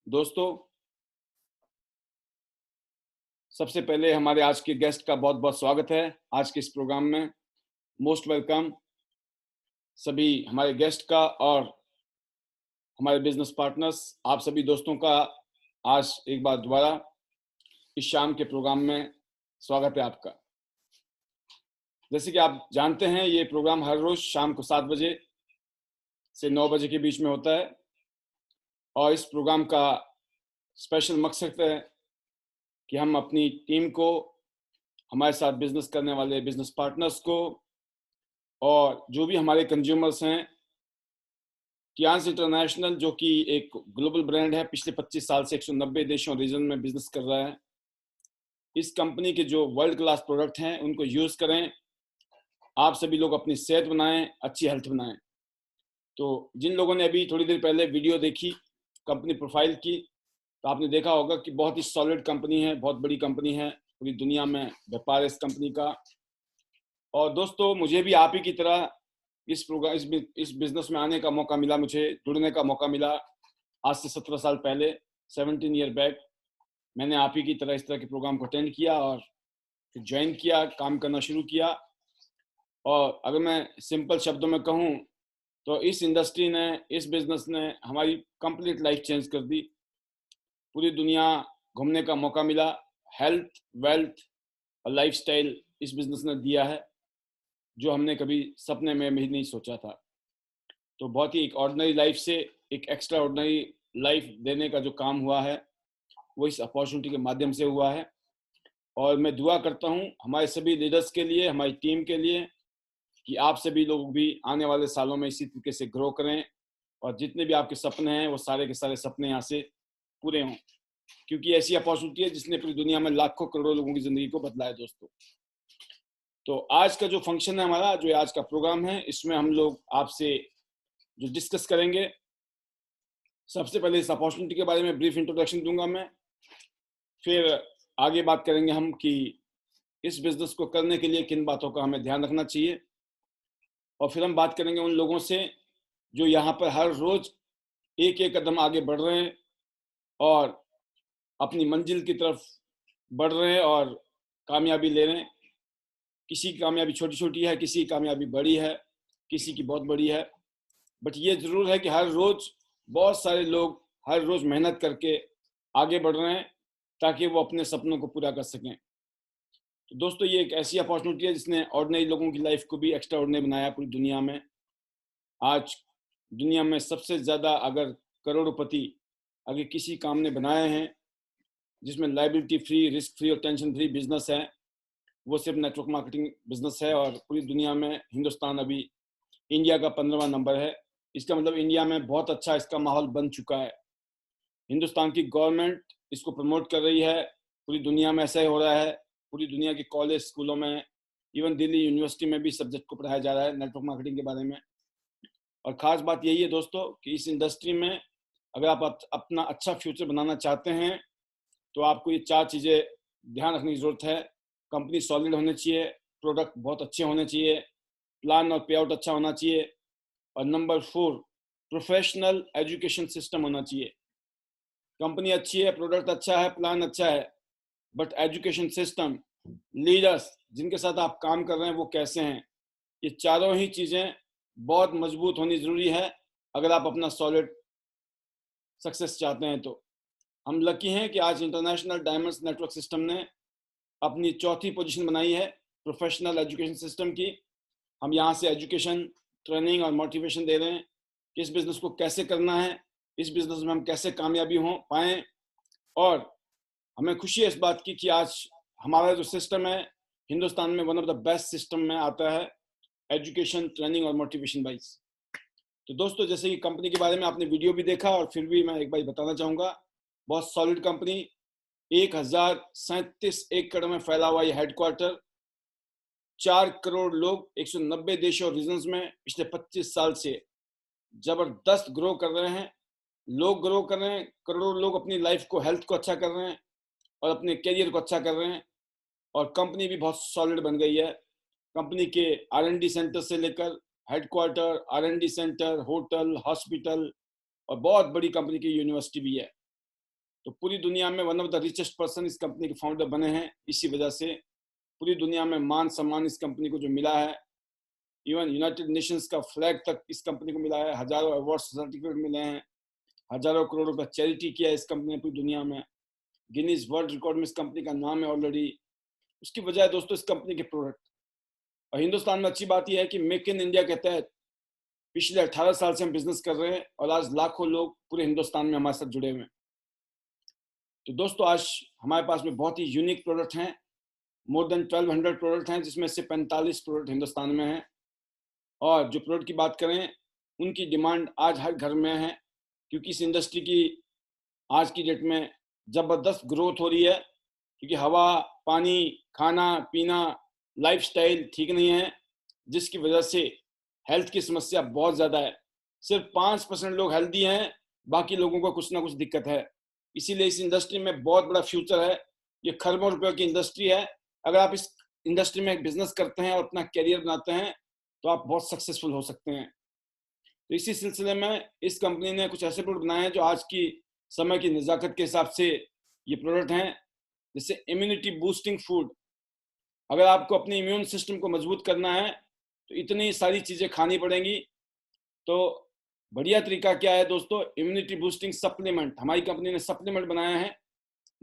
दोस्तों, सबसे पहले हमारे आज के गेस्ट का बहुत-बहुत स्वागत है आज के इस प्रोग्राम में। मोस्ट वेलकम सभी हमारे गेस्ट का और हमारे बिज़नेस पार्टनर्स, आप सभी दोस्तों का आज एक बार दोबारा इस शाम के प्रोग्राम में स्वागत है आपका। जैसे कि आप जानते हैं, ये प्रोग्राम हर रोज़ शाम को 7 बजे से 9 बजे के बीच में होता है और इस प्रोग्राम का स्पेशल मकसद है कि हम अपनी टीम को, हमारे साथ बिज़नेस करने वाले बिज़नेस पार्टनर्स को और जो भी हमारे कंज्यूमर्स हैं, कियांस इंटरनेशनल जो कि एक ग्लोबल ब्रांड है, पिछले 25 साल से 190 देशों और रीजन में बिज़नेस कर रहा है। इस कंपनी के जो वर्ल्ड क्लास प्रोडक्ट हैं, उनको यूज़ करें। आप सभी लोग अपनी सेहत बनाएँ, अच्छी हेल्थ बनाएँ। तो जिन लोगों ने अभी थोड़ी देर पहले वीडियो देखी कंपनी प्रोफाइल की, तो आपने देखा होगा कि बहुत ही सॉलिड कंपनी है, बहुत बड़ी कंपनी है, पूरी दुनिया में व्यापार है इस कंपनी का। और दोस्तों, मुझे भी आप ही की तरह इस बिज़नेस में आने का मौका मिला, मुझे जुड़ने का मौका मिला आज से 17 साल पहले, 17 ईयर बैक। मैंने आप ही की तरह इस तरह के प्रोग्राम को अटेंड किया और फिर जॉइन किया, काम करना शुरू किया। और अगर मैं सिंपल शब्दों में कहूँ, तो इस इंडस्ट्री ने, इस बिज़नेस ने हमारी कंप्लीट लाइफ चेंज कर दी। पूरी दुनिया घूमने का मौका मिला, हेल्थ, वेल्थ और लाइफ़स्टाइल इस बिज़नेस ने दिया है, जो हमने कभी सपने में भी नहीं सोचा था। तो बहुत ही एक ऑर्डिनरी लाइफ से एक एक्स्ट्रा ऑर्डिनरी लाइफ देने का जो काम हुआ है, वो इस अपॉर्चुनिटी के माध्यम से हुआ है। और मैं दुआ करता हूँ हमारे सभी लीडर्स के लिए, हमारी टीम के लिए, कि आप सभी लोग भी आने वाले सालों में इसी तरीके से ग्रो करें और जितने भी आपके सपने हैं, वो सारे के सारे सपने यहाँ से पूरे हों। क्योंकि ऐसी अपॉर्चुनिटी है जिसने पूरी दुनिया में लाखों करोड़ों लोगों की ज़िंदगी को बदला है दोस्तों। तो आज का जो फंक्शन है हमारा, जो आज का प्रोग्राम है, इसमें हम लोग आपसे जो डिस्कस करेंगे, सबसे पहले इस अपॉर्चुनिटी के बारे में ब्रीफ इंट्रोडक्शन दूंगा मैं। फिर आगे बात करेंगे हम कि इस बिज़नेस को करने के लिए किन बातों का हमें ध्यान रखना चाहिए। और फिर हम बात करेंगे उन लोगों से जो यहाँ पर हर रोज़ एक-एक कदम आगे बढ़ रहे हैं और अपनी मंजिल की तरफ बढ़ रहे हैं और कामयाबी ले रहे हैं। किसी की कामयाबी छोटी-छोटी है, किसी की कामयाबी बड़ी है, किसी की बहुत बड़ी है। बट ये ज़रूर है कि हर रोज़ बहुत सारे लोग हर रोज़ मेहनत करके आगे बढ़ रहे हैं ताकि वो अपने सपनों को पूरा कर सकें। तो दोस्तों, ये एक ऐसी अपॉर्चुनिटी है जिसने ऑर्डिनरी लोगों की लाइफ को भी एक्स्ट्रा ऑर्डिनरी बनाया पूरी दुनिया में। आज दुनिया में सबसे ज़्यादा अगर करोड़पति अगर किसी काम ने बनाए हैं जिसमें लायबिलिटी फ्री, रिस्क फ्री और टेंशन फ्री बिजनेस है, वो सिर्फ नेटवर्क मार्केटिंग बिजनेस है। और पूरी दुनिया में हिंदुस्तान अभी इंडिया का 15वां नंबर है। इसका मतलब इंडिया में बहुत अच्छा इसका माहौल बन चुका है। हिंदुस्तान की गवर्नमेंट इसको प्रमोट कर रही है, पूरी दुनिया में ऐसा ही हो रहा है। पूरी दुनिया के कॉलेज, स्कूलों में, इवन दिल्ली यूनिवर्सिटी में भी सब्जेक्ट को पढ़ाया जा रहा है नेटवर्क मार्केटिंग के बारे में। और ख़ास बात यही है दोस्तों कि इस इंडस्ट्री में अगर आप अपना अच्छा फ्यूचर बनाना चाहते हैं, तो आपको ये 4 चीज़ें ध्यान रखने की ज़रूरत है। कंपनी सॉलिड होनी चाहिए, प्रोडक्ट बहुत अच्छे होने चाहिए, प्लान और पे आउट अच्छा होना चाहिए और नंबर 4 प्रोफेशनल एजुकेशन सिस्टम होना चाहिए। कंपनी अच्छी है, प्रोडक्ट अच्छा है, प्लान अच्छा है, बट एजुकेशन सिस्टम, लीडर्स जिनके साथ आप काम कर रहे हैं वो कैसे हैं, ये चारों ही चीज़ें बहुत मजबूत होनी ज़रूरी है अगर आप अपना सॉलिड सक्सेस चाहते हैं। तो हम लकी हैं कि आज इंटरनेशनल डायमंड्स नेटवर्क सिस्टम ने अपनी चौथी पोजीशन बनाई है प्रोफेशनल एजुकेशन सिस्टम की। हम यहाँ से एजुकेशन, ट्रेनिंग और मोटिवेशन दे रहे हैं कि इस बिज़नेस को कैसे करना है, इस बिज़नेस में हम कैसे कामयाबी हो पाएँ। और हमें खुशी है इस बात की कि आज हमारा जो सिस्टम है हिंदुस्तान में one of the best system में आता है एजुकेशन, ट्रेनिंग और मोटिवेशन वाइज। तो दोस्तों, जैसे कि कंपनी के बारे में आपने वीडियो भी देखा और फिर भी मैं एक बार बताना चाहूँगा, बहुत सॉलिड कंपनी, 1037 एकड़ में फैला हुआ ये हेडक्वार्टर, 4 करोड़ लोग 190 देशों और रीजन्स में पिछले 25 साल से जबरदस्त ग्रो कर रहे हैं। लोग ग्रो कर रहे हैं, करोड़ों लोग अपनी लाइफ को, हेल्थ को अच्छा कर रहे हैं और अपने करियर को अच्छा कर रहे हैं। और कंपनी भी बहुत सॉलिड बन गई है। कंपनी के R&D सेंटर से लेकर headquarter, R&D centre, hotel, hospital और बहुत बड़ी कंपनी की यूनिवर्सिटी भी है। तो पूरी दुनिया में one of the richest person इस कंपनी के फाउंडर बने हैं। इसी वजह से पूरी दुनिया में मान सम्मान इस कंपनी को जो मिला है, इवन यूनाइटेड नेशंस का फ्लैग तक इस कंपनी को मिला है, हजारों अवार्ड सर्टिफिकेट मिले हैं, हजारों करोड़ रुपए चैरिटी किया है इस कंपनी ने पूरी दुनिया में, गिनीज वर्ल्ड रिकॉर्ड में इस कंपनी का नाम है ऑलरेडी। उसकी वजह है दोस्तों इस कंपनी के प्रोडक्ट। और हिंदुस्तान में अच्छी बात यह है कि मेक इन इंडिया के तहत पिछले 18 साल से हम बिजनेस कर रहे हैं और आज लाखों लोग पूरे हिंदुस्तान में हमारे साथ जुड़े हुए हैं। तो दोस्तों आज हमारे पास में बहुत ही यूनिक प्रोडक्ट हैं, मोर देन 1200 प्रोडक्ट हैं, जिसमें से 45 प्रोडक्ट हिंदुस्तान में हैं। और जो प्रोडक्ट की बात करें उनकी डिमांड आज हर घर में है, क्योंकि इस इंडस्ट्री की आज की डेट में ज़बरदस्त ग्रोथ हो रही है, क्योंकि हवा, पानी, खाना पीना, लाइफस्टाइल ठीक नहीं है, जिसकी वजह से हेल्थ की समस्या बहुत ज़्यादा है। सिर्फ 5% लोग हेल्दी हैं, बाकी लोगों को कुछ ना कुछ दिक्कत है। इसीलिए इस इंडस्ट्री में बहुत बड़ा फ्यूचर है। ये खरबों रुपयों की इंडस्ट्री है। अगर आप इस इंडस्ट्री में बिजनेस करते हैं और अपना कैरियर बनाते हैं तो आप बहुत सक्सेसफुल हो सकते हैं। तो इसी सिलसिले में इस कंपनी ने कुछ ऐसे प्रोडक्ट बनाए हैं जो आज की समय की नज़ाकत के हिसाब से ये प्रोडक्ट हैं, जैसे इम्यूनिटी बूस्टिंग फूड। अगर आपको अपने इम्यून सिस्टम को मजबूत करना है तो इतनी सारी चीज़ें खानी पड़ेंगी। तो बढ़िया तरीका क्या है दोस्तों, इम्यूनिटी बूस्टिंग सप्लीमेंट। हमारी कंपनी ने सप्लीमेंट बनाया है,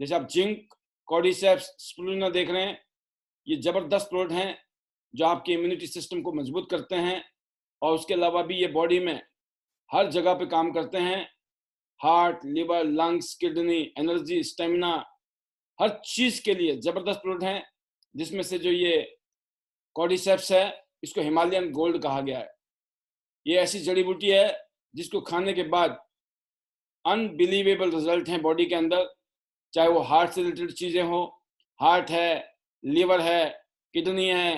जैसे आप जिंक, कॉर्डिसेप्स, स्पिरुलिना देख रहे हैं। ये ज़बरदस्त प्रोडक्ट हैं जो आपके इम्यूनिटी सिस्टम को मजबूत करते हैं और उसके अलावा भी ये बॉडी में हर जगह पे काम करते हैं। Heart, liver, lungs, kidney, energy, stamina, हर चीज़ के लिए ज़बरदस्त प्रोडक्ट हैं। जिसमें से जो ये कॉर्डिसेप्स है, इसको हिमालयन गोल्ड कहा गया है। ये ऐसी जड़ी बूटी है जिसको खाने के बाद अनबिलीवेबल रिजल्ट हैं बॉडी के अंदर, चाहे वो हार्ट से रिलेटेड चीज़ें हो, हार्ट है, लिवर है, किडनी है।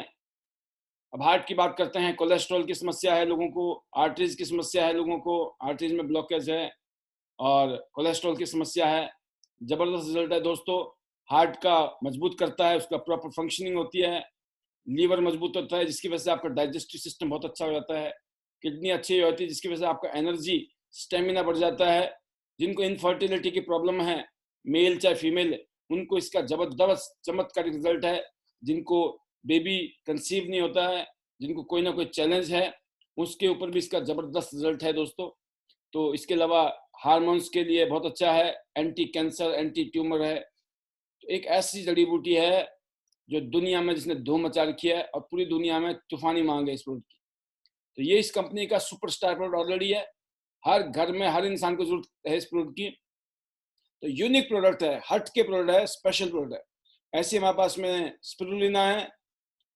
अब हार्ट की बात करते हैं, कोलेस्ट्रॉल की समस्या है लोगों को, आर्टरीज की समस्या है लोगों को, आर्टरीज में ब्लॉकेज है और कोलेस्ट्रॉल की समस्या है। ज़बरदस्त रिजल्ट है दोस्तों। हार्ट का मजबूत करता है, उसका प्रॉपर फंक्शनिंग होती है। लीवर मजबूत होता है जिसकी वजह से आपका डाइजेस्टिव सिस्टम बहुत अच्छा हो जाता है। किडनी अच्छी होती है जिसकी वजह से आपका एनर्जी, स्टेमिना बढ़ जाता है। जिनको इनफर्टिलिटी की प्रॉब्लम है, मेल चाहे फीमेल, उनको इसका जबरदस्त चमत्कारिक रिजल्ट है। जिनको बेबी कंसीव नहीं होता है, जिनको कोई ना कोई चैलेंज है, उसके ऊपर भी इसका जबरदस्त रिजल्ट है दोस्तों। तो इसके अलावा हार्मोन्स के लिए बहुत अच्छा है, एंटी कैंसर, एंटी ट्यूमर है। तो एक ऐसी जड़ी बूटी है जो दुनिया में जिसने धूम मचा रखी है और पूरी दुनिया में तूफानी मांग है इस प्रोडक्ट की। तो ये इस कंपनी का सुपरस्टार प्रोडक्ट ऑलरेडी है। हर घर में हर इंसान को जरूरत है इस प्रोडक्ट की। तो यूनिक प्रोडक्ट है, हट के प्रोडक्ट है, स्पेशल प्रोडक्ट है। ऐसे हमारे पास में स्पिरुलिना है।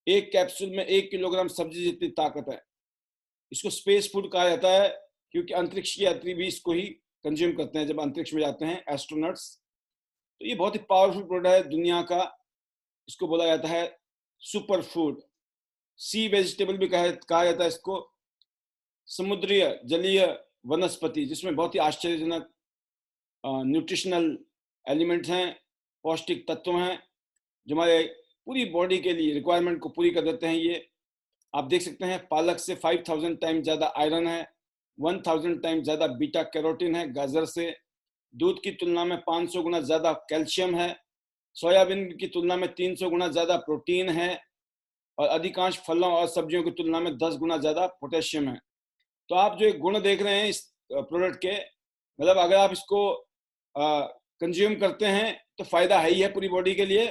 एक कैप्सूल में 1 किलोग्राम सब्जी जितनी ताकत है। इसको स्पेस फूड कहा जाता है क्योंकि अंतरिक्ष के यात्री भी इसको ही कंज्यूम करते हैं जब अंतरिक्ष में जाते हैं, एस्ट्रोनॉट्स। तो ये बहुत ही पावरफुल प्रोडक्ट है दुनिया का। इसको बोला जाता है सुपर फूड, सी वेजिटेबल भी कहा जाता है इसको। समुद्रीय जलीय वनस्पति जिसमें बहुत ही आश्चर्यजनक न्यूट्रिशनल एलिमेंट्स हैं, पौष्टिक तत्व हैं जो हमारे पूरी बॉडी के लिए रिक्वायरमेंट को पूरी कर देते हैं। ये आप देख सकते हैं, पालक से 5000 टाइम ज़्यादा आयरन है, 1000 टाइम ज़्यादा बीटा कैरोटीन है गाजर से, दूध की तुलना में 500 गुना ज़्यादा कैल्शियम है, सोयाबीन की तुलना में 300 गुना ज़्यादा प्रोटीन है और अधिकांश फलों और सब्जियों की तुलना में 10 गुना ज़्यादा पोटेशियम है। तो आप जो एक गुण देख रहे हैं इस प्रोडक्ट के, मतलब अगर आप इसको कंज्यूम करते हैं तो फायदा है ही है पूरी बॉडी के लिए।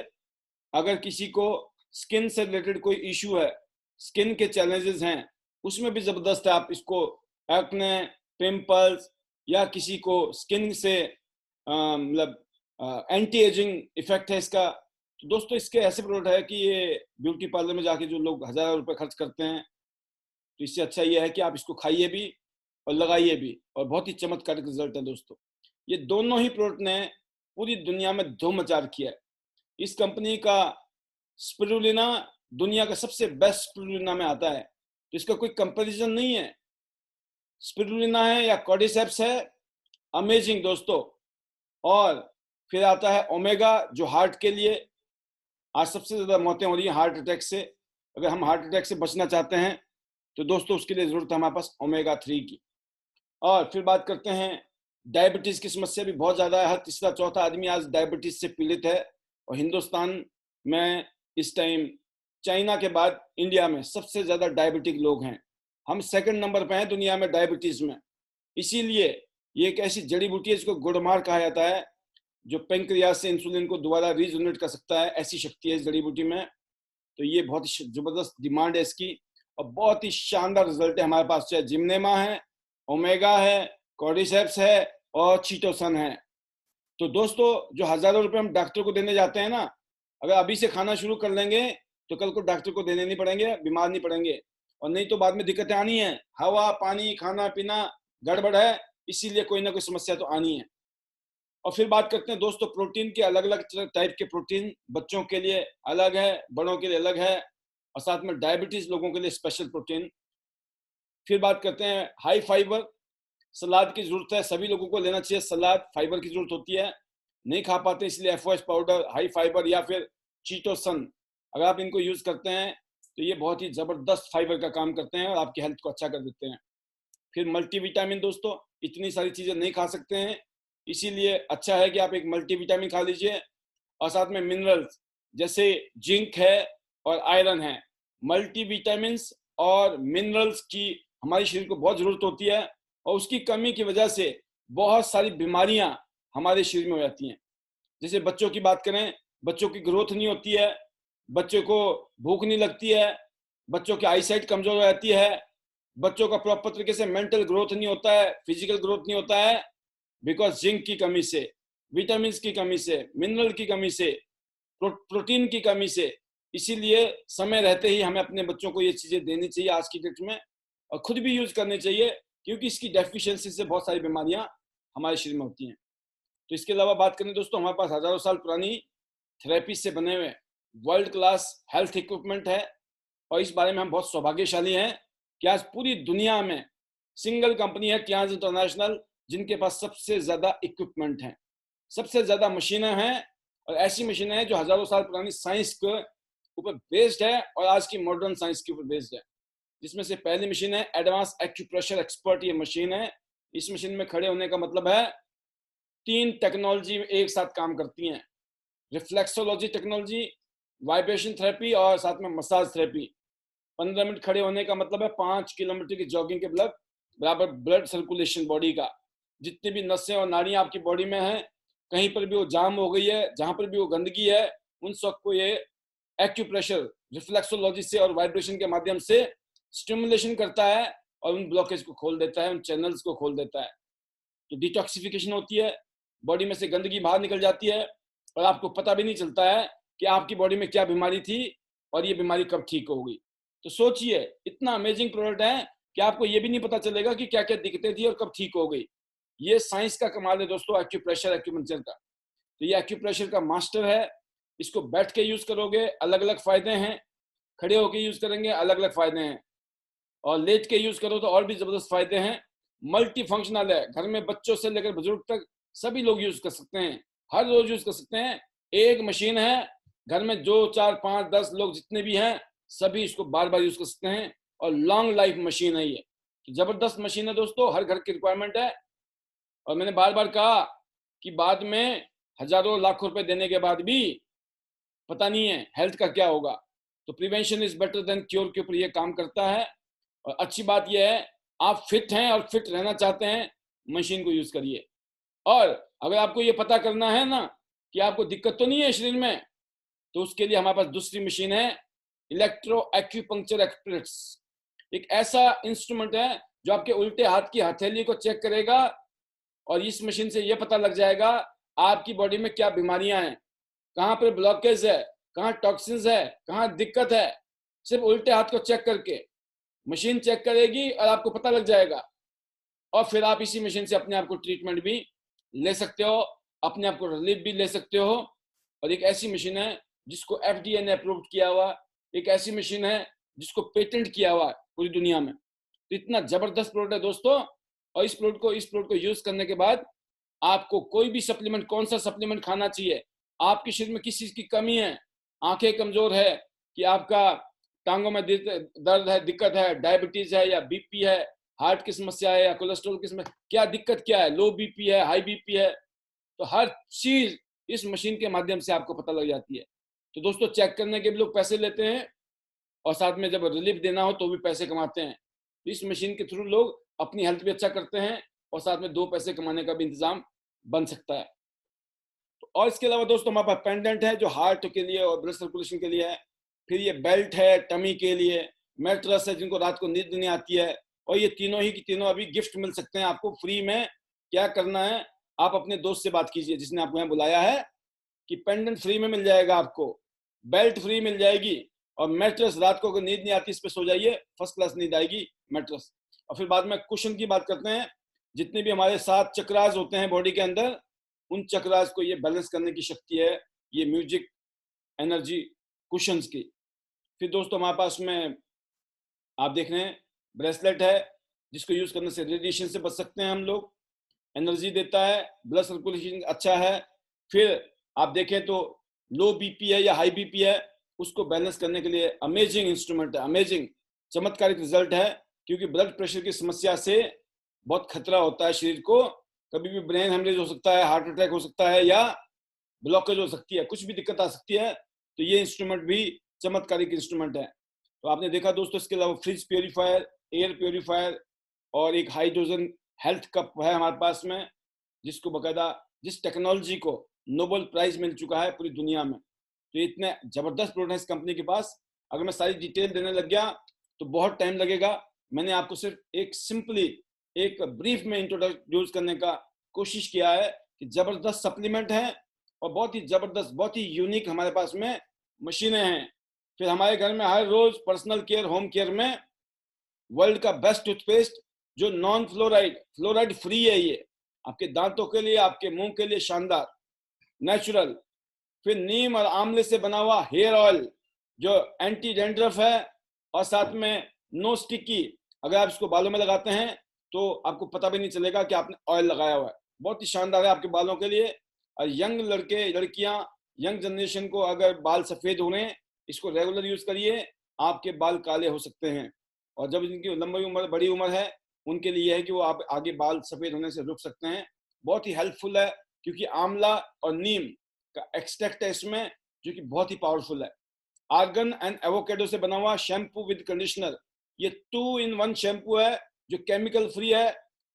अगर किसी को स्किन से रिलेटेड कोई इशू है, स्किन के चैलेंजेस हैं, उसमें भी ज़बरदस्त है। आप इसको एक्ने, पिंपल्स या किसी को स्किन से मतलब एंटी एजिंग इफेक्ट है इसका। तो दोस्तों इसके ऐसे प्रोडक्ट है कि ये ब्यूटी पार्लर में जाके जो लोग हज़ारों रुपए खर्च करते हैं, तो इससे अच्छा ये है कि आप इसको खाइए भी और लगाइए भी, और बहुत ही चमत्कारिक रिजल्ट है दोस्तों। ये दोनों ही प्रोडक्ट ने पूरी दुनिया में धूम मचा रखी है। इस कंपनी का स्पिरुलिना दुनिया का सबसे बेस्ट स्पिरुलिना में आता है, तो इसका कोई कंपैरिजन नहीं है। स्पिरुलिना है या कॉर्डिसेप्स है, अमेजिंग दोस्तों। और फिर आता है ओमेगा, जो हार्ट के लिए आज सबसे ज़्यादा मौतें हो रही हैं हार्ट अटैक से। अगर हम हार्ट अटैक से बचना चाहते हैं तो दोस्तों उसके लिए ज़रूरत है हमारे पास ओमेगा 3 की। और फिर बात करते हैं डायबिटीज की समस्या भी बहुत ज्यादा है। हर तीसरा चौथा आदमी आज डायबिटीज से पीड़ित है। और हिंदुस्तान में इस टाइम चाइना के बाद इंडिया में सबसे ज्यादा डायबिटिक लोग हैं। हम सेकंड नंबर पे हैं दुनिया में डायबिटीज में। इसीलिए ये एक ऐसी जड़ी बूटी है जिसको गुड़मार कहा जाता है, जो पेंक्रियास से इंसुलिन को दोबारा रीजनरेट कर सकता है। ऐसी शक्ति है इस जड़ी बूटी में। तो ये बहुत ही जबरदस्त डिमांड है इसकी और बहुत ही शानदार रिजल्ट है हमारे पास। चाहे जिम्नेमा है, ओमेगा है, कॉर्डिसेप्स है और चीटोसन है। तो दोस्तों, जो हजारों रुपए हम डॉक्टर को देने जाते हैं ना, अगर अभी से खाना शुरू कर लेंगे तो कल को डॉक्टर को देने नहीं पड़ेंगे, बीमार नहीं पड़ेंगे। और नहीं तो बाद में दिक्कतें आनी है। हवा, पानी, खाना पीना गड़बड़ है, इसीलिए कोई ना कोई समस्या तो आनी है। और फिर बात करते हैं दोस्तों प्रोटीन के। अलग अलग टाइप के प्रोटीन बच्चों के लिए अलग है, बड़ों के लिए अलग है, और साथ में डायबिटीज लोगों के लिए स्पेशल प्रोटीन। फिर बात करते हैं हाई फाइबर। सलाद की जरूरत है, सभी लोगों को लेना चाहिए सलाद, फाइबर की जरूरत होती है। नहीं खा पाते इसलिए एफओएस पाउडर, हाई फाइबर या फिर चीटोसन, अगर आप इनको यूज करते हैं तो ये बहुत ही जबरदस्त फाइबर का काम करते हैं और आपकी हेल्थ को अच्छा कर देते हैं। फिर मल्टीविटामिन दोस्तों, इतनी सारी चीजें नहीं खा सकते हैं, इसीलिए अच्छा है कि आप एक मल्टीविटामिन खा लीजिए। और साथ में मिनरल्स जैसे जिंक है और आयरन है। मल्टीविटामिन और मिनरल्स की हमारे शरीर को बहुत जरूरत होती है, और उसकी कमी की वजह से बहुत सारी बीमारियां हमारे शरीर में हो जाती हैं। जैसे बच्चों की बात करें, बच्चों की ग्रोथ नहीं होती है, बच्चों को भूख नहीं लगती है, बच्चों की आईसाइट कमजोर हो जाती है, बच्चों का प्रॉपर तरीके से मेंटल ग्रोथ नहीं होता है, फिजिकल ग्रोथ नहीं होता है, बिकॉज जिंक की कमी से, विटामिन की कमी से, मिनरल की कमी से, प्रोटीन की कमी से। इसीलिए समय रहते ही हमें अपने बच्चों को ये चीजें देनी चाहिए आज की डेट में, और खुद भी यूज करनी चाहिए, क्योंकि इसकी डेफिशिएंसी से बहुत सारी बीमारियां हमारे शरीर में होती हैं। तो इसके अलावा बात करें दोस्तों, हमारे पास हजारों साल पुरानी थेरेपी से बने हुए वर्ल्ड क्लास हेल्थ इक्विपमेंट है, और इस बारे में हम बहुत सौभाग्यशाली हैं कि आज पूरी दुनिया में सिंगल कंपनी है टियांज इंटरनेशनल, जिनके पास सबसे ज्यादा इक्विपमेंट है, सबसे ज्यादा मशीनें हैं, और ऐसी मशीनें हैं जो हजारों साल पुरानी साइंस के ऊपर बेस्ड है और आज की मॉडर्न साइंस के ऊपर बेस्ड है। जिसमें से पहली मशीन है एडवांस एक्यूप्रेशर एक्सपर्ट। ये मशीन है, इस मशीन में खड़े होने का मतलब है 3 टेक्नोलॉजी एक साथ काम करती हैं, रिफ्लेक्सोलॉजी टेक्नोलॉजी, वाइब्रेशन थेरेपी और साथ में मसाज थेरेपी। 15 मिनट खड़े होने का मतलब है 5 किलोमीटर की जॉगिंग के बराबर ब्लड सर्कुलेशन बॉडी का। जितनी भी नसें और नाड़ियां आपकी बॉडी में हैं, कहीं पर भी वो जाम हो गई है, जहां पर भी वो गंदगी है, उन सबको ये एक्यूप्रेशर रिफ्लेक्सोलॉजी से और वाइब्रेशन के माध्यम से स्टिमुलेशन करता है और उन ब्लॉकेज को खोल देता है, उन चैनल्स को खोल देता है। तो डिटॉक्सिफिकेशन होती है, बॉडी में से गंदगी बाहर निकल जाती है, और आपको पता भी नहीं चलता है कि आपकी बॉडी में क्या बीमारी थी और ये बीमारी कब ठीक हो गई। तो सोचिए, इतना अमेजिंग प्रोडक्ट है कि आपको ये भी नहीं पता चलेगा कि क्या क्या दिक्कतें थी और कब ठीक हो गई। ये साइंस का कमाल है दोस्तों, एक्यूप्रेशर एक्यूपंक्चर का। तो ये एक्यूप्रेशर का मास्टर है। इसको बैठ के यूज करोगे, अलग अलग फायदे हैं, खड़े होकर यूज करेंगे, अलग अलग फायदे हैं, और लेट के यूज करो तो और भी जबरदस्त फायदे हैं। मल्टी फंक्शनल है, घर में बच्चों से लेकर बुजुर्ग तक सभी लोग यूज कर सकते हैं, हर रोज यूज कर सकते हैं। एक मशीन है, घर में जो 4, 5, 10 लोग जितने भी हैं सभी इसको बार बार यूज कर सकते हैं, और लॉन्ग लाइफ मशीन है ये। तो जबरदस्त मशीन है दोस्तों, हर घर की रिक्वायरमेंट है। और मैंने बार बार कहा कि बाद में हजारों लाखों रुपए देने के बाद भी पता नहीं है हेल्थ का क्या होगा। तो prevention is better than cure के ऊपर ये काम करता है। और अच्छी बात यह है, आप फिट हैं और फिट रहना चाहते हैं, मशीन को यूज करिए। और अगर आपको ये पता करना है ना कि आपको दिक्कत तो नहीं है शरीर में, तो उसके लिए हमारे पास दूसरी मशीन है, इलेक्ट्रो एक्यूपंक्चर एक्सप्रेस। एक ऐसा इंस्ट्रूमेंट है जो आपके उल्टे हाथ की हथेली को चेक करेगा, और इस मशीन से यह पता लग जाएगा आपकी बॉडी में क्या बीमारियां हैं, कहां पर ब्लॉकेज है, कहां टॉक्सिन्स है, कहां दिक्कत है। सिर्फ उल्टे हाथ को चेक करके मशीन चेक करेगी और आपको पता लग जाएगा, और फिर आप इसी मशीन से अपने आप को ट्रीटमेंट भी ले सकते हो, अपने आप को रिलीफ भी ले सकते हो। और एक ऐसी मशीन है जिसको एफडीए ने अप्रूव किया हुआ, एक ऐसी मशीन है जिसको पेटेंट किया हुआ है पूरी दुनिया में। तो इतना जबरदस्त प्रोडक्ट है दोस्तों। और इस प्रोडक्ट को यूज करने के बाद आपको कोई भी सप्लीमेंट, कौन सा सप्लीमेंट खाना चाहिए, आपके शरीर में किस चीज की कमी है, आंखें कमजोर है कि आपका टांगों में दर्द है, दिक्कत है, डायबिटीज है या बीपी है, हार्ट की समस्या है या कोलेस्ट्रॉल की समस्या, क्या दिक्कत क्या है, लो बीपी है, हाई बीपी है, तो हर चीज इस मशीन के माध्यम से आपको पता लग जाती है। तो दोस्तों चेक करने के भी लोग पैसे लेते हैं और साथ में जब रिलीफ देना हो तो भी पैसे कमाते हैं। इस मशीन के थ्रू लोग अपनी हेल्थ भी अच्छा करते हैं और साथ में 2 पैसे कमाने का भी इंतजाम बन सकता है। और इसके अलावा दोस्तों हमारे पास पेंडेंट है जो हार्ट के लिए और ब्लड सर्कुलेशन के लिए है। फिर ये बेल्ट है टमी के लिए, मैट्रेस है जिनको रात को नींद नहीं आती है, और ये तीनों ही की तीनों अभी गिफ्ट मिल सकते हैं आपको फ्री में। क्या करना है, आप अपने दोस्त से बात कीजिए जिसने आपको यहाँ बुलाया है कि पेंडेंट फ्री में मिल जाएगा आपको, बेल्ट फ्री मिल जाएगी, और मैट्रेस रात को अगर नींद नहीं आती इस पे सो जाइए, फर्स्ट क्लास नींद आएगी मैट्रेस। और फिर बाद में कुशन की बात करते हैं। जितने भी हमारे 7 चक्रास होते हैं बॉडी के अंदर, उन चक्रास को ये बैलेंस करने की शक्ति है, ये म्यूजिक एनर्जी कुशंस की। फिर दोस्तों हमारे पास में आप देख रहे हैं ब्रेसलेट है जिसको यूज करने से रेडिएशन से बच सकते हैं हम लोग, एनर्जी देता है, ब्लड सर्कुलेशन अच्छा है। फिर आप देखें तो लो बीपी है या हाई बीपी है, उसको बैलेंस करने के लिए अमेजिंग इंस्ट्रूमेंट है, अमेजिंग चमत्कारिक रिजल्ट है। क्योंकि ब्लड प्रेशर की समस्या से बहुत खतरा होता है शरीर को, कभी भी ब्रेन हेमरेज हो सकता है, हार्ट अटैक हो सकता है, या ब्लॉकेज हो सकती है, कुछ भी दिक्कत आ सकती है। तो ये इंस्ट्रूमेंट भी चमत्कारिक इंस्ट्रूमेंट है। तो आपने देखा दोस्तों, इसके अलावा फ्रिज प्योरीफायर, एयर प्योरीफायर और एक हाइड्रोजन हेल्थ कप है हमारे पास में, जिसको बकायदा जिस टेक्नोलॉजी को नोबेल प्राइज मिल चुका है पूरी दुनिया में। तो इतने जबरदस्त प्रोडक्ट है इस कंपनी के पास। अगर मैं सारी डिटेल देने लग गया तो बहुत टाइम लगेगा। मैंने आपको सिर्फ एक सिंपली एक ब्रीफ में इंट्रोड्यूस करने का कोशिश किया है कि जबरदस्त सप्लीमेंट है और बहुत ही जबरदस्त, बहुत ही यूनिक हमारे पास में मशीनें हैं। फिर हमारे घर में हर रोज पर्सनल केयर, होम केयर में वर्ल्ड का बेस्ट टूथपेस्ट जो नॉन फ्लोराइड, फ्लोराइड फ्री है, ये आपके दांतों के लिए, आपके मुंह के लिए शानदार, नेचुरल। फिर नीम और आंवले से बना हुआ हेयर ऑयल जो एंटी डैंड्रफ है और साथ में नो स्टिकी। अगर आप इसको बालों में लगाते हैं तो आपको पता भी नहीं चलेगा कि आपने ऑयल लगाया हुआ है, बहुत ही शानदार है आपके बालों के लिए। और यंग लड़के लड़कियां, यंग जनरेशन को अगर बाल सफेद हो रहे हैं, इसको रेगुलर यूज करिए, आपके बाल काले हो सकते हैं। और जब जिनकी लंबी उम्र, बड़ी उम्र है, उनके लिए है कि वो आप आगे बाल सफेद होने से रुक सकते हैं। बहुत ही हेल्पफुल है क्योंकि आंवला और नीम का एक्सट्रैक्ट है इसमें, जो कि बहुत ही पावरफुल है। आर्गन एंड एवोकेडो से बना हुआ शैम्पू विद कंडीशनर, ये 2 in 1 शैम्पू है जो केमिकल फ्री है,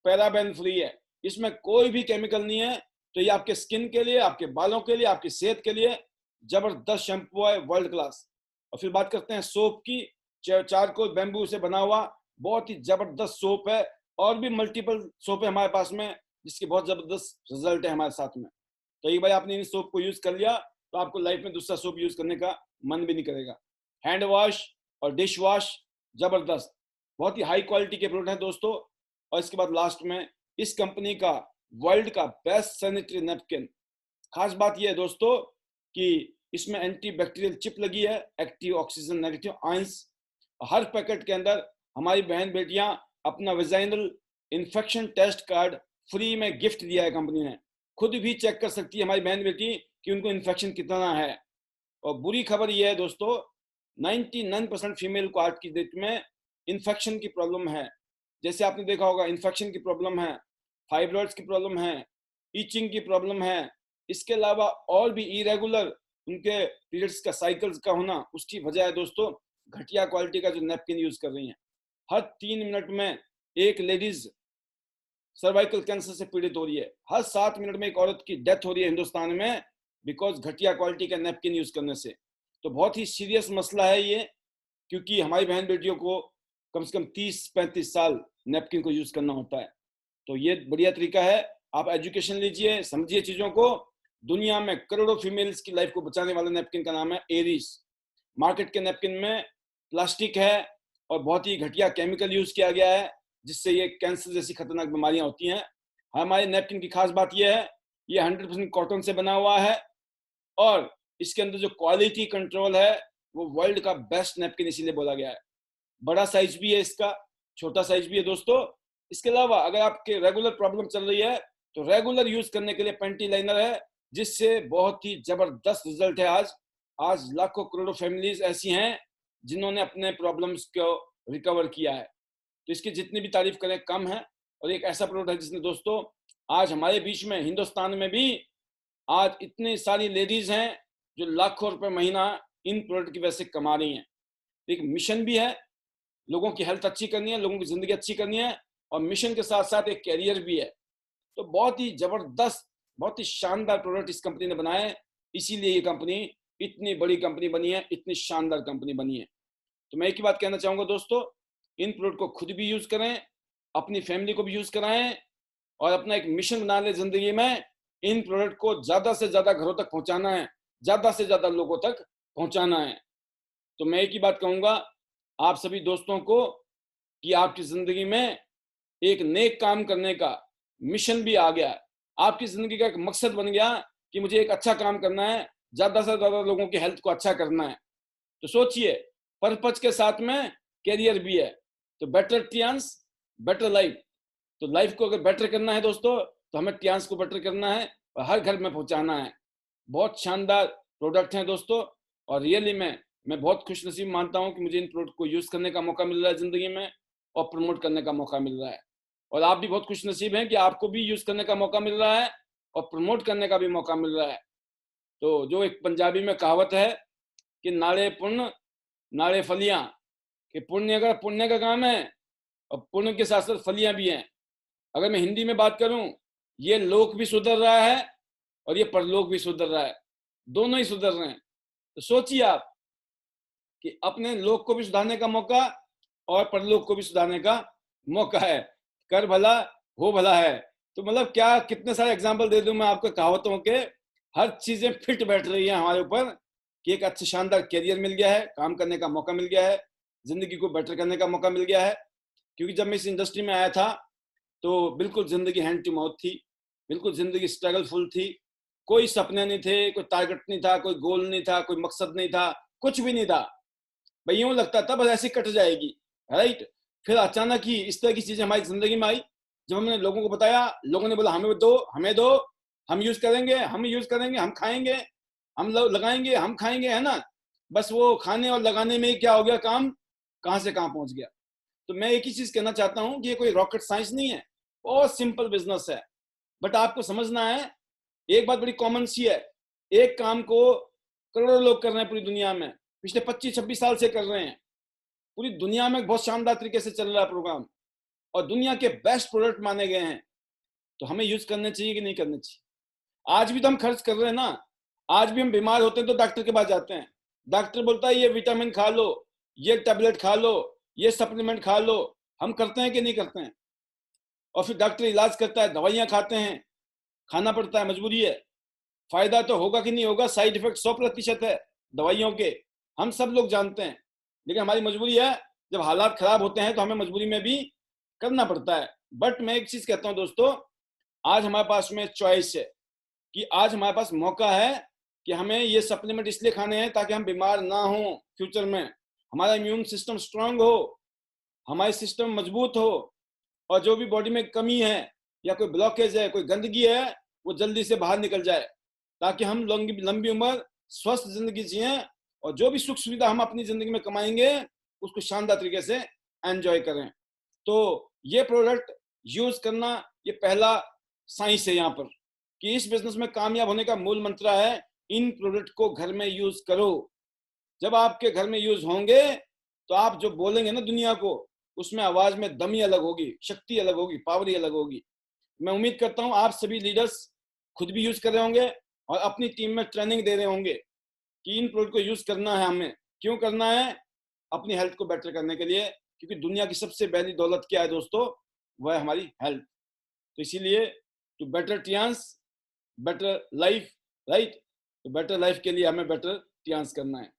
पैराबेन फ्री है, इसमें कोई भी केमिकल नहीं है। तो ये आपके स्किन के लिए, आपके बालों के लिए, आपकी सेहत के लिए जबरदस्त शैम्पू है, वर्ल्ड क्लास। और फिर बात करते हैं सोप की। चारकोल बैम्बू से बना हुआ बहुत ही जबरदस्त सोप है, और भी मल्टीपल सोप है हमारे पास में जिसके बहुत जबरदस्त रिजल्ट है हमारे साथ में। तो एक बार आपने इन सोप को यूज कर लिया तो आपको लाइफ में दूसरा सोप यूज करने का मन भी नहीं करेगा। हैंड वॉश और डिश वॉश जबरदस्त, बहुत ही हाई क्वालिटी के प्रोडक्ट हैं दोस्तों। और इसके बाद लास्ट में इस कंपनी का वर्ल्ड का बेस्ट सैनिटरी नैपकिन। खास बात यह है दोस्तों कि इसमें एंटी बैक्टीरियल चिप लगी है, एक्टिव ऑक्सीजन नेगेटिव आयंस। हर पैकेट के अंदर हमारी बहन बेटियां अपना vaginal infection test card free में गिफ्ट दिया है कंपनी ने। खुद भी चेक कर सकती है हमारी बहन बेटी कि उनको इन्फेक्शन कितना है। और बुरी खबर यह है दोस्तों, 99% फीमेल को आज की डेट में इन्फेक्शन की प्रॉब्लम है। जैसे आपने देखा होगा, इन्फेक्शन की प्रॉब्लम है, फाइब्रॉइड्स की प्रॉब्लम है, ईचिंग की प्रॉब्लम है, इसके अलावा और भी इरेगुलर उनके पीरियड्स का साइकिल्स का होना, उसकी वजह है दोस्तों घटिया क्वालिटी का जो नैपकिन यूज कर रही हैं। हर 3 मिनट में एक लेडीज सर्वाइकल कैंसर से पीड़ित हो रही है, हर 7 मिनट में एक औरत की डेथ हो रही है हिंदुस्तान में बिकॉज घटिया क्वालिटी का नैपकिन यूज करने से। तो बहुत ही सीरियस मसला है ये, क्योंकि हमारी बहन बेटियों को कम से कम 30-35 साल नैपकिन को यूज करना होता है। तो ये बढ़िया तरीका है, आप एजुकेशन लीजिए, समझिए चीजों को। दुनिया में करोड़ों फीमेल्स की लाइफ को बचाने वाले नैपकिन का नाम है एरिस। मार्केट के नैपकिन में प्लास्टिक है और बहुत ही घटिया केमिकल यूज किया गया है जिससे ये कैंसर जैसी खतरनाक बीमारियां होती हैं। हमारे नैपकिन की खास बात यह है, ये 100% कॉटन से बना हुआ है और इसके अंदर जो क्वालिटी कंट्रोल है वो वर्ल्ड का बेस्ट नैपकिन इसीलिए बोला गया है। बड़ा साइज भी है इसका, छोटा साइज भी है दोस्तों। इसके अलावा अगर आपके रेगुलर प्रॉब्लम चल रही है तो रेगुलर यूज करने के लिए पेंटी लाइनर है, जिससे बहुत ही जबरदस्त रिजल्ट है। आज लाखों करोड़ों फैमिलीज ऐसी हैं जिन्होंने अपने प्रॉब्लम्स को रिकवर किया है। तो इसकी जितनी भी तारीफ करें कम है। और एक ऐसा प्रोडक्ट है जिसने दोस्तों आज हमारे बीच में हिंदुस्तान में भी आज इतनी सारी लेडीज हैं जो लाखों रुपए महीना इन प्रोडक्ट की वजह से कमा रही हैं। एक मिशन भी है, लोगों की हेल्थ अच्छी करनी है, लोगों की जिंदगी अच्छी करनी है, और मिशन के साथ साथ एक कैरियर भी है। तो बहुत ही जबरदस्त, बहुत ही शानदार प्रोडक्ट इस कंपनी ने बनाए हैं, इसीलिए ये कंपनी इतनी बड़ी कंपनी बनी है, इतनी शानदार कंपनी बनी है। तो मैं एक ही बात कहना चाहूंगा दोस्तों, इन प्रोडक्ट को खुद भी यूज करें, अपनी फैमिली को भी यूज कराएं, और अपना एक मिशन बना ले जिंदगी में। इन प्रोडक्ट को ज्यादा से ज्यादा घरों तक पहुंचाना है, ज्यादा से ज्यादा लोगों तक पहुंचाना है। तो मैं एक ही बात कहूंगा आप सभी दोस्तों को कि आपकी जिंदगी में एक नेक काम करने का मिशन भी आ गया है, आपकी जिंदगी का एक मकसद बन गया कि मुझे एक अच्छा काम करना है, ज्यादा से ज्यादा लोगों की हेल्थ को अच्छा करना है। तो सोचिए, पर्पज के साथ में कैरियर भी है। तो बेटर टियांस बेटर लाइफ। तो लाइफ को अगर बेटर करना है दोस्तों, तो हमें टियांस को बेटर करना है और हर घर में पहुंचाना है। बहुत शानदार प्रोडक्ट हैं दोस्तों, और रियली मैं बहुत खुशनसीब मानता हूं कि मुझे इन प्रोडक्ट को यूज करने का मौका मिल रहा है जिंदगी में, और प्रमोट करने का मौका मिल रहा है। और आप भी बहुत खुशनसीब हैं कि आपको भी यूज करने का मौका मिल रहा है और प्रमोट करने का भी मौका मिल रहा है। तो जो एक पंजाबी में कहावत है कि नाले पुण्य नाले फलियां, कि पुण्य अगर पुण्य का काम है और पुण्य के साथ साथ फलियां भी हैं। अगर मैं हिंदी में बात करूं, ये लोक भी सुधर रहा है और ये परलोक भी सुधर रहा है, दोनों ही सुधर रहे हैं। तो सोचिए आप कि अपने लोक को भी सुधारने का मौका और परलोक को भी सुधारने का मौका है। कर भला हो भला है। तो मतलब क्या, कितने सारे एग्जाम्पल दे दूं मैं आपको कहावतों के, हर चीजें फिट बैठ रही है हमारे ऊपर कि एक अच्छा शानदार कैरियर मिल गया है, काम करने का मौका मिल गया है, जिंदगी को बेटर करने का मौका मिल गया है। क्योंकि जब मैं इस इंडस्ट्री में आया था तो बिल्कुल जिंदगी हैंड टू माउथ थी, बिल्कुल जिंदगी स्ट्रगलफुल थी। कोई सपने नहीं थे, कोई टारगेट नहीं था, कोई गोल नहीं था, कोई मकसद नहीं था, कुछ भी नहीं था। भाई यूं लगता था बस ऐसे कट जाएगी, राइट। फिर अचानक ही इस तरह की चीजें हमारी जिंदगी में आई। जब हमने लोगों को बताया, लोगों ने बोला हमें दो, हमें दो, हम यूज करेंगे, हम यूज करेंगे, हम खाएंगे, हम लगाएंगे, हम खाएंगे, है ना। बस वो खाने और लगाने में ही क्या हो गया, काम कहां से कहां पहुंच गया। तो मैं एक ही चीज कहना चाहता हूं कि ये कोई रॉकेट साइंस नहीं है, बहुत सिंपल बिजनेस है। बट आपको समझना है, एक बात बड़ी कॉमन सी है, एक काम को करोड़ों लोग कर रहे हैं पूरी दुनिया में, पिछले 25-26 साल से कर रहे हैं। पूरी दुनिया में बहुत शानदार तरीके से चल रहा है प्रोग्राम, और दुनिया के बेस्ट प्रोडक्ट माने गए हैं। तो हमें यूज करने चाहिए कि नहीं करने चाहिए। आज भी तो हम खर्च कर रहे हैं ना, आज भी हम बीमार होते हैं तो डॉक्टर के पास जाते हैं, डॉक्टर बोलता है ये विटामिन खा लो, ये टैबलेट खा लो, ये सप्लीमेंट खा लो। हम करते हैं कि नहीं करते हैं। और फिर डॉक्टर इलाज करता है, दवाइयां खाते हैं, खाना पड़ता है, मजबूरी है। फायदा तो होगा कि नहीं होगा, साइड इफेक्ट 100% है दवाइयों के, हम सब लोग जानते हैं। लेकिन हमारी मजबूरी है, जब हालात खराब होते हैं तो हमें मजबूरी में भी करना पड़ता है। बट मैं एक चीज कहता हूं दोस्तों, आज हमारे पास में चॉइस है कि आज हमारे पास मौका है कि हमें ये सप्लीमेंट इसलिए खाने हैं ताकि हम बीमार ना हो फ्यूचर में, हमारा इम्यून सिस्टम स्ट्रांग हो, हमारी सिस्टम मजबूत हो, और जो भी बॉडी में कमी है या कोई ब्लॉकेज है, कोई गंदगी है, वो जल्दी से बाहर निकल जाए, ताकि हम लंबी उम्र स्वस्थ जिंदगी जिए, और जो भी सुख सुविधा हम अपनी जिंदगी में कमाएंगे उसको शानदार तरीके से एंजॉय करें। तो ये प्रोडक्ट यूज करना, ये पहला साइंस है यहाँ पर कि इस बिजनेस में कामयाब होने का मूल मंत्र है, इन प्रोडक्ट को घर में यूज करो। जब आपके घर में यूज होंगे तो आप जो बोलेंगे ना दुनिया को, उसमें आवाज में दम ही अलग होगी, शक्ति अलग होगी, पावर ही अलग होगी। मैं उम्मीद करता हूं आप सभी लीडर्स खुद भी यूज कर रहे होंगे और अपनी टीम में ट्रेनिंग दे रहे होंगे कि इन प्रोडक्ट को यूज करना है। हमें क्यों करना है? अपनी हेल्थ को बेटर करने के लिए, क्योंकि दुनिया की सबसे पहली दौलत क्या है दोस्तों? वह है हमारी हेल्थ। तो इसीलिए to better Tiens better life, right. तो बेटर लाइफ के लिए हमें बेटर टियांस करना है।